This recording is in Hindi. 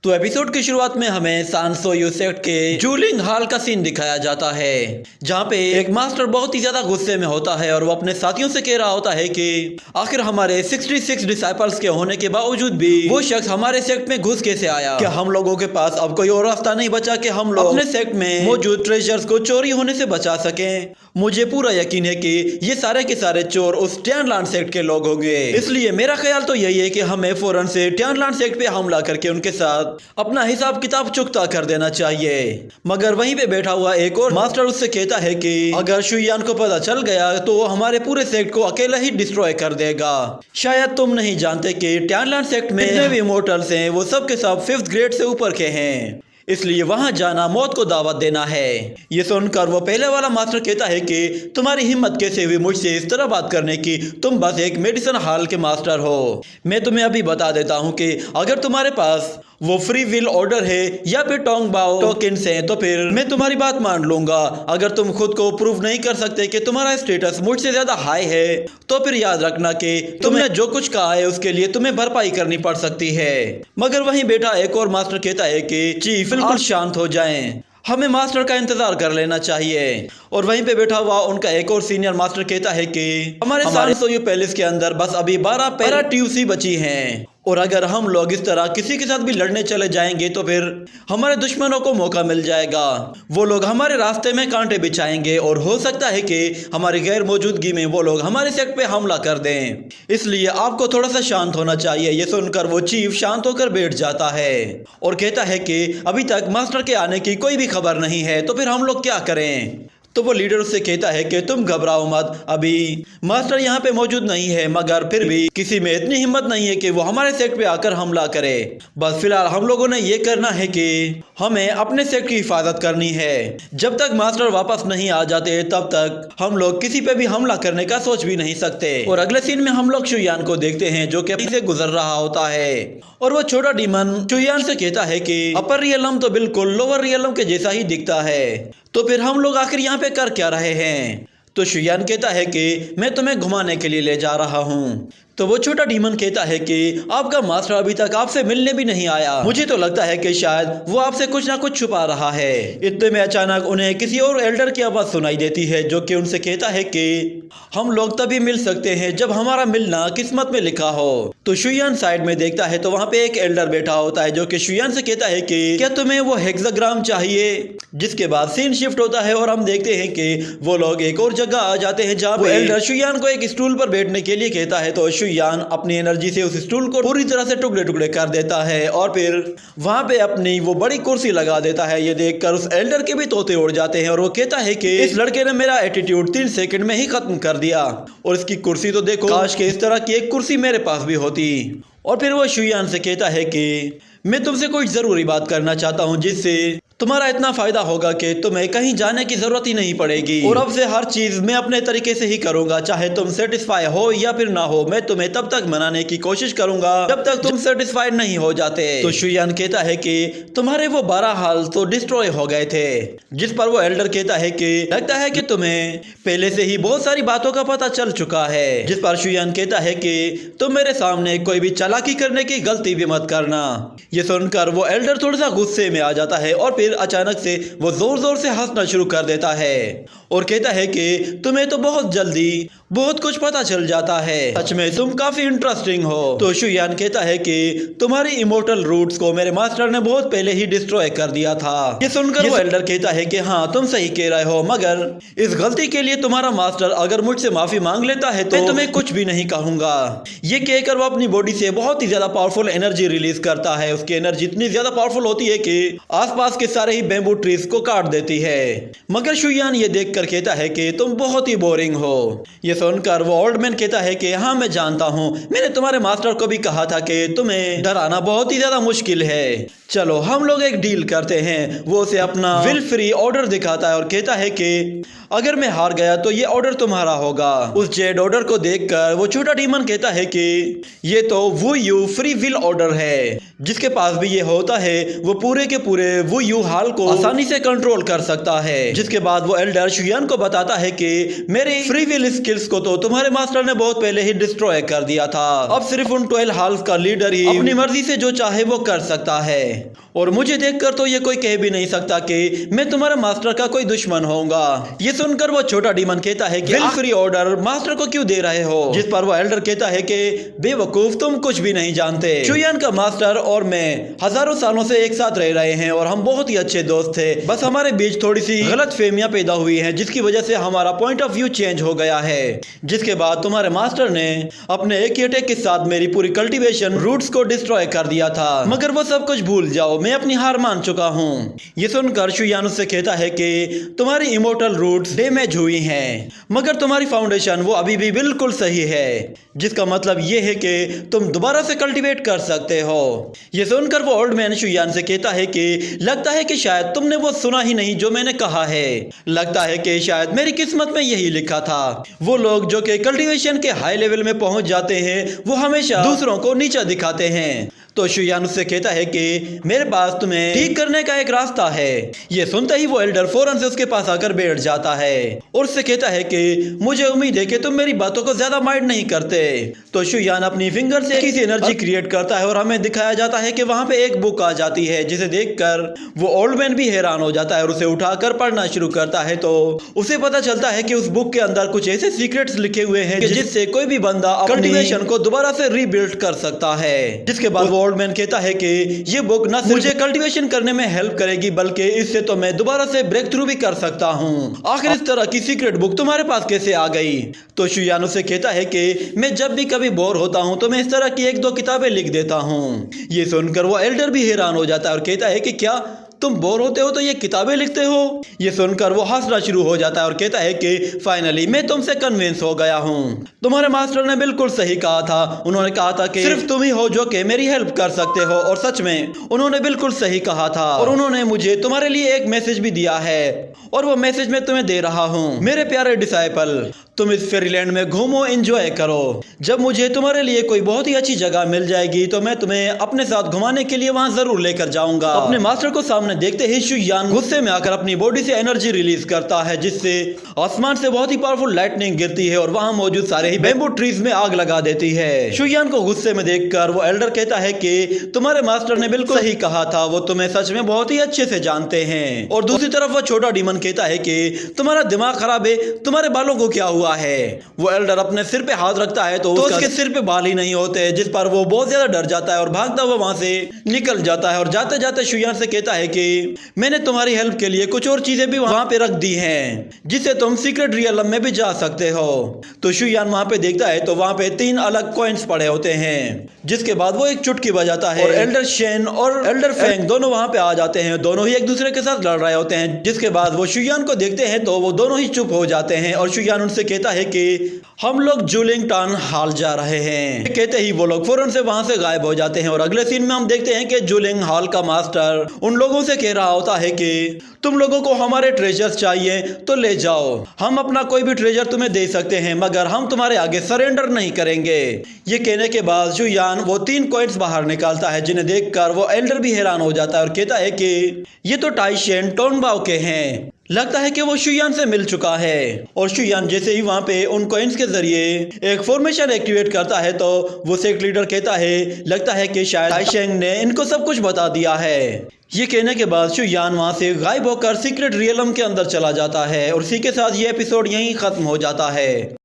तो एपिसोड की शुरुआत में हमें सांसोयू सेक्ट के जूलिंग हॉल का सीन दिखाया जाता है, जहाँ पे एक मास्टर बहुत ही ज्यादा गुस्से में होता है और वो अपने साथियों से कह रहा होता है कि आखिर हमारे 66 डिसाइपल्स के होने के बावजूद भी वो शख्स हमारे सेक्ट में घुस कैसे आया। क्या हम लोगों के पास अब कोई और रास्ता नहीं बचा कि हम लोग अपने सेक्ट में मौजूद ट्रेजर्स को चोरी होने से बचा सकें। मुझे पूरा यकीन है कि ये सारे के सारे चोर उस ट्यानलान सेक्ट के लोग होंगे, इसलिए मेरा ख्याल तो यही है कि हमें फौरन से ट्यानलान सेक्ट पे हमला करके उनके साथ अपना हिसाब किताब चुकता कर देना चाहिए। मगर वहीं पे बैठा हुआ एक और मास्टर उससे कहता है कि अगर शुयान को पता चल गया तो वो हमारे पूरे सेक्ट को अकेला ही डिस्ट्रॉय कर देगा। शायद तुम नहीं जानते कि ट्यानलान सेक्ट में जितने भी इमोर्टल्स हैं वो सब के सब 5th ग्रेड से ऊपर के हैं, इसलिए वहां जाना मौत को दावत देना है। ये सुनकर वो पहले वाला मास्टर कहता है कि तुम्हारी हिम्मत कैसे हुई मुझसे इस तरह बात करने की, तुम बस एक मेडिसिन हॉल के मास्टर हो। मैं तुम्हें अभी बता देता हूँ कि अगर तुम्हारे पास वो फ्री विल ऑर्डर है या फिर टोंग बाओ टोकन्स हैं तो फिर मैं तुम्हारी बात मान लूंगा। अगर तुम खुद को प्रूव नहीं कर सकते कि तुम्हारा स्टेटस मुझसे ज्यादा हाई है तो फिर याद रखना कि तुमने जो कुछ कहा है उसके लिए तुम्हें भरपाई करनी पड़ सकती है। मगर वहीं बैठा एक और मास्टर कहता है कि चीफ बिल्कुल शांत हो जाएं, हमें मास्टर का इंतजार कर लेना चाहिए। और वहीं पे बैठा हुआ उनका एक और सीनियर मास्टर कहता है कि हमारे सांसोयू पैलेस के अंदर बस अभी 12 पैरा ट्यूसी बची हैं और अगर हम लोग इस तरह किसी के साथ भी लड़ने चले जाएंगे तो फिर हमारे दुश्मनों को मौका मिल जाएगा। वो लोग हमारे रास्ते में कांटे बिछाएंगे और हो सकता है कि हमारी गैर मौजूदगी में वो लोग हमारे सेक्ट पे हमला कर दें, इसलिए आपको थोड़ा सा शांत होना चाहिए। ये सुनकर वो चीफ शांत होकर बैठ जाता है और कहता है कि अभी तक मास्टर के आने की कोई भी खबर नहीं है तो फिर हम लोग क्या करें। तो वो लीडर उससे कहता है कि तुम घबराओ मत, अभी मास्टर यहाँ पे मौजूद नहीं है, मगर फिर भी किसी में इतनी हिम्मत नहीं है कि वो हमारे सेक्ट पे आकर हमला करे। बस फिलहाल हम लोगों ने ये करना है कि हमें अपने सेक्ट की हिफाजत करनी है। जब तक मास्टर वापस नहीं आ जाते तब तक हम लोग किसी पे भी हमला करने का सोच भी नहीं सकते। और अगले सीन में हम लोग शुयान को देखते हैं जो कि अभी से गुजर रहा होता है और वो छोटा डीमन शुयान से कहता है कि अपर रियलम तो बिल्कुल लोअर रियलम के जैसा ही दिखता है, तो फिर हम लोग आखिर यहाँ पे कर क्या रहे हैं। तो शुयान कहता है कि मैं तुम्हें घुमाने के लिए ले जा रहा हूँ। तो वो छोटा डीमन कहता है कि आपका मास्टर अभी तक आपसे मिलने भी नहीं आया, मुझे तो लगता है कि शायद वो आपसे कुछ ना कुछ छुपा रहा है। इतने में अचानक उन्हें किसी और एल्डर की आवाज सुनाई देती है जो कि उनसे कहता है कि हम लोग तभी मिल सकते हैं जब हमारा मिलना किस्मत में लिखा हो। तो शुयान साइड में देखता है तो वहाँ पे एक एल्डर बैठा होता है जो कि शुयान से कहता है कि क्या तुम्हें वो हेक्साग्राम चाहिए। जिसके बाद सीन शिफ्ट होता है और हम देखते हैं कि वो लोग एक और जगह आ जाते हैं जहाँ पे एल्डर शुयान को एक स्टूल पर बैठने के लिए कहता है। तो शुयान अपनी एनर्जी से उस स्टूल को पूरी तरह से टुकड़े टुकड़े कर देता है और फिर वहां पे अपनी वो बड़ी कुर्सी लगा देता है। ये देखकर उस एल्डर के भी तोते उड़ जाते हैं और वो कहता है कि इस लड़के ने मेरा एटीट्यूड 3 सेकंड में ही खत्म कर दिया और इसकी कुर्सी तो देखो, काश के इस तरह की एक कुर्सी मेरे पास भी होती। और फिर वो शुयान से कहता है कि मैं तुमसे कोई जरूरी बात करना चाहता हूँ जिससे तुम्हारा इतना फायदा होगा कि तुम्हें कहीं जाने की जरूरत ही नहीं पड़ेगी और अब से हर चीज मैं अपने तरीके से ही करूंगा, चाहे तुम सेटिस्फाई हो या फिर ना हो। मैं तुम्हें तब तक मनाने की कोशिश करूंगा जब तक तुम सेटिस्फाइड नहीं हो जाते। तो शुयान कहता है कि तुम्हारे वो 12 हाल तो डिस्ट्रॉय हो गए थे। जिस पर वो एल्डर कहता है कि लगता है कि तुम्हें पहले से ही बहुत सारी बातों का पता चल चुका है। जिस पर शुयान कहता है कि तुम मेरे सामने कोई भी चालाकी करने की गलती भी मत करना। ये सुनकर वो एल्डर थोड़ा सा गुस्से में आ जाता है और फिर अचानक से वो जोर जोर से हंसना शुरू कर देता है और कहता है कि तुम्हें तो बहुत जल्दी बहुत कुछ पता चल जाता है, सच में तुम काफी इंटरेस्टिंग हो। तो शुयान कहता है कि तुम्हारी इमोर्टल रूट्स को मेरे मास्टर ने बहुत पहले ही डिस्ट्रॉय कर दिया था। ये सुनकर वो एल्डर कहता है कि हाँ तुम सही कह रहे हो, मगर इस गलती के लिए तुम्हारा मास्टर अगर मुझसे माफी मांग लेता है तो मैं तुम्हें कुछ भी नहीं कहूंगा। ये कहकर वो अपनी बॉडी से बहुत ही ज्यादा पावरफुल एनर्जी रिलीज करता है। उसकी एनर्जी इतनी ज्यादा पावरफुल होती है कि आसपास के सारे ही बैम्बू ट्रीज को काट देती है। मगर शुयान ये देखकर कहता है कि तुम बहुत ही बोरिंग हो। ये सुनकर वो ओल्ड मैन कहता है कि हाँ मैं जानता हूँ, मैंने तुम्हारे मास्टर को भी कहा था कि तुम्हें डराना बहुत ही ज्यादा मुश्किल है। चलो हम लोग एक डील करते हैं। वो उसे अपना विल फ्री ऑर्डर दिखाता है और कहता है कि अगर मैं हार गया तो ये ऑर्डर तुम्हारा होगा। उस जेड ऑर्डर को देखकर वो छोटा डीमन कहता है कि ये तो वो यू फ्री विल ऑर्डर है, जिसके पास भी ये होता है वो पूरे के पूरे वो यू हाल को आसानी से कंट्रोल कर सकता है। जिसके बाद वो एल्डर शुयान को बताता है कि मेरे फ्री विल स्किल्स को तो तुम्हारे मास्टर ने बहुत पहले ही डिस्ट्रॉय कर दिया था, अब सिर्फ उन 12 हाल्स का लीडर ही अपनी मर्जी से जो चाहे वो कर सकता है। और मुझे देखकर तो ये कोई कह भी नहीं सकता कि मैं तुम्हारे मास्टर का कोई दुश्मन होऊंगा। ये सुनकर वो छोटा डीमन कहता है कि आखिरी ऑर्डर मास्टर को क्यों दे रहे हो, जिस पर वो एल्डर कहता है कि बेवकूफ, तुम कुछ भी नहीं जानते। शुयान का मास्टर और मैं हजारों सालों से एक साथ रह रहे हैं और हम बहुत ही अच्छे दोस्त थे। बस हमारे बीच थोड़ी सी गलतफहमियां पैदा हुई हैं, जिसकी वजह से हमारा पॉइंट ऑफ व्यू चेंज हो गया है। जिसके बाद तुम्हारे मास्टर ने अपने एक ही अटैक के साथ मेरी पूरी कल्टीवेशन रूट्स को डिस्ट्रॉय कर दिया था। मगर वो सब कुछ भूल जाओ, मैं अपनी हार मान चुका हूँ। ये सुनकर शुयान उससे कहता है कि तुम्हारी इमोर्टल रूट्स डैमेज हुई हैं, मगर तुम्हारी फाउंडेशन वो अभी भी बिल्कुल सही है, जिसका मतलब ये है कि तुम दोबारा से कल्टीवेट कर सकते हो। ये सुनकर वो ओल्ड मैन शुयान से कहता है कि लगता है कि शायद तुमने वो सुना ही नहीं जो मैंने कहा है। लगता है कि शायद मेरी किस्मत में यही लिखा था। वो लोग जो कि कल्टीवेशन के हाई लेवल में पहुंच जाते हैं वो हमेशा दूसरों को नीचा दिखाते हैं। तो शुयान उससे कहता है कि मेरे पास तुम्हें ठीक करने का एक रास्ता है। ये सुनते ही वो एल्डर फौरन से उसके पास आकर बैठ जाता है और उससे कहता है कि मुझे उम्मीद है कि तुम मेरी बातों को ज्यादा माइंड नहीं करते। तो शुयान अपनी फिंगर से किसी एनर्जी क्रिएट करता है और हमें दिखाया जाता है कि वहां पे एक बुक आ जाती है, जिसे देखकर वो ओल्ड मैन भी हैरान हो जाता है और उसे उठाकर पढ़ना शुरू करता है। तो उसे पता चलता है कि उस बुक के अंदर कुछ ऐसे सीक्रेट्स लिखे हुए हैं जिससे कोई भी बंदा कल्टीवेशन को दोबारा से रीबिल्ड कर सकता है। जिसके बाद वो ओल्ड मैन कहता है कि ये बुक न सिर्फ मुझे कल्टीवेशन करने में हेल्प करेगी, बल्कि इससे तो मैं दोबारा से ब्रेक थ्रू भी कर सकता हूँ। आखिर इस तरह की सीक्रेट बुक तुम्हारे पास कैसे आ गई? तो शुयान उससे कहता है कि मैं जब भी कभी बोर होता हूँ तो मैं इस तरह की एक दो किताबें लिख देता हूँ। ये सुनकर वो एल्डर भी हैरान हो जाता है और कहता है कि क्या तुम बोर होते हो तो ये किताबें लिखते हो? ये सुनकर वो हंसना शुरू हो जाता है और कहता है कि फाइनली मैं तुमसे कन्विंस हो गया हूँ। तुम्हारे मास्टर ने बिल्कुल सही कहा था। उन्होंने कहा था कि सिर्फ तुम ही हो जो कि मेरी हेल्प कर सकते हो, और सच में उन्होंने बिल्कुल सही कहा था। और उन्होंने मुझे तुम्हारे लिए एक मैसेज भी दिया है और वो मैसेज मैं तुम्हें दे रहा हूँ। मेरे प्यारे डिसाइपल, तुम इस फेरीलैंड में घूमो, एंजॉय करो। जब मुझे तुम्हारे लिए कोई बहुत ही अच्छी जगह मिल जाएगी तो मैं तुम्हें अपने साथ घुमाने के लिए वहां जरूर लेकर जाऊंगा। अपने मास्टर को सामने देखते ही शुयान गुस्से में आकर अपनी बॉडी से एनर्जी रिलीज करता है, जिससे आसमान से बहुत ही पावरफुल लाइटनिंग गिरती है और वहां मौजूद सारे ही बैम्बू ट्रीज में आग लगा देती है। शुयान को गुस्से में देखकर वो एल्डर कहता है कि तुम्हारे मास्टर ने बिल्कुल सही कहा था, वो तुम्हें सच में बहुत ही अच्छे से जानते हैं। और दूसरी तरफ वो छोटा डीमन कहता है कि तुम्हारा दिमाग खराब है, तुम्हारे बालों को क्या हुआ है? वो एल्डर अपने सिर पे हाथ रखता है तो उसके सिर पे बाल ही नहीं होते, जिस पर वो बहुत ज्यादा डर जाता है और भागता हुआ वहां से निकल जाता है। और जाते जाते शुयान से कहता है कि मैंने तुम्हारी हेल्प के लिए कुछ और चीजें भी वहां पे रख दी हैं, जिससे तुम सीक्रेट रियलम में भी जा सकते हो। तो शुयान वहां पे देखता है तो वहां पे 3 अलग कॉइन्स पड़े होते हैं, जिसके बाद वो एक चुटकी बजाता है और एल्डर शेन और एल्डर फेंग दोनों वहां पे आ जाते हैं। दोनों ही एक दूसरे के साथ लड़ रहे होते हैं। जिसके बाद वो शुयान को देखते हैं तो वो दोनों ही चुप हो जाते हैं और शुयान उनसे कहता है कि हम लोग जूलिंग टाउन हॉल जा रहे हैं। कहते ही वो लोग फौरन से वहां से गायब हो जाते हैं और अगले सीन में हम देखते हैं कि जूलिंग हॉल का मास्टर उन लोगों से कह रहा होता है कि तुम लोगों को हमारे ट्रेजर्स चाहिए तो ले जाओ, हम अपना कोई भी ट्रेजर तुम्हें दे सकते हैं, मगर हम तुम्हारे आगे सरेंडर नहीं करेंगे। ये कहने के बाद शुयान वो 3 कॉइन्स बाहर निकालता है, जिन्हें देखकर वो एल्डर भी हैरान हो जाता है और कहता है कि ये तो टाई शेन टोनबाओ के हैं। लगता है कि वो शुयान से मिल चुका है। और शुयान जैसे ही वहां पे उन कॉइन्स के जरिए एक फॉर्मेशन एक्टिवेट करता है तो वो सेक्ट लीडर कहता है लगता है कि शायद टाइशेंग ने इनको सब कुछ बता दिया है। ये कहने के बाद शुयान वहां से गायब होकर सीक्रेट रियलम के अंदर चला जाता है और इसी के साथ ये एपिसोड यहीं खत्म हो जाता है।